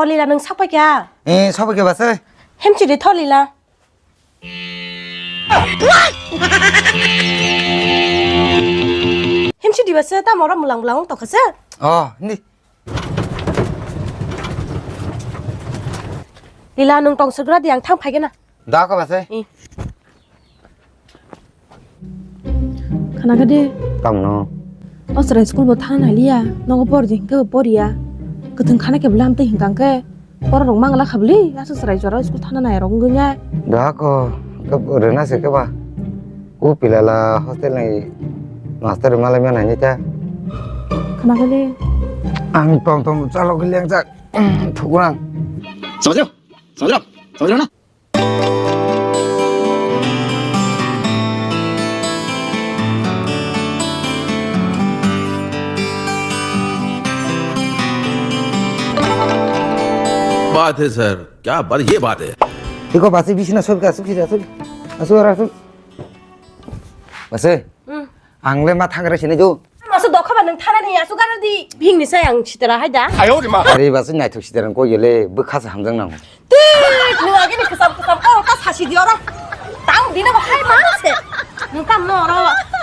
Lila nung sak kya? 서볼게 봤어? 햄찌리 털 Lila. 햄찌리 봤어? 다 뭐라 물랑물랑 또 갔어? 근데 Lila nung tong segera yang thang phai na. 나가 봤어? Kana gade 땀노 osra school bo thana liya nogo por jing ke poria ketung khana ke blam te hingkang ke por rong mangla khabli asu srai jora school thana nai rong gunya 나가 그 레나세 그봐 우 필라라 호스텔 này master malaman 아니다 kana gade 안 똥똥 잘로 그냥 자 두고랑 怎么就？怎么就？怎么就呢？ बात है सर क्या बात ये बात है 이거 봤어 비시나 소비가 습시다 소비 아수라 소 봤어 앙레마 타그라 시네죠 Masuk dok khabar nung thana ni asu kana di bing ni sayang chitara haida. 아리 봤어 나이 툭시다는 고길래 버카서 함정 나고 Nung agi ni kesam kau tas hasi diora. Tang dina ba hai manse. Nung tam no ro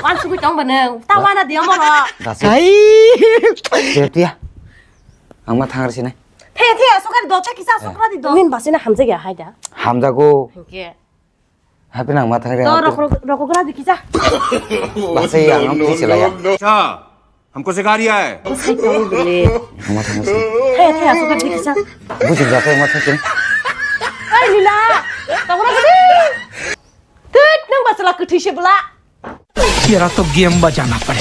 wan suku tong bane. Ta wana dia mo ro. 다시 제티야 앙마 타그라 시네 The asu kana do cha kisa asu kana di do. Min basina hamze ya haida. 함자고 Ke. 하빈 앙마 타그라 Do roko kana di kisa. 봤어 이 앙마 티실라야 अच्छा हमको सिखा रिया है Sai tong bele. 앙마 타그라 시 The asu kana di kisa. 무슨 자세 앙마 타그라 Hai Lila. Tong ra gede. Tet nang basala ke thi shibla. तेरा तो गेम बजाना पड़ेगा।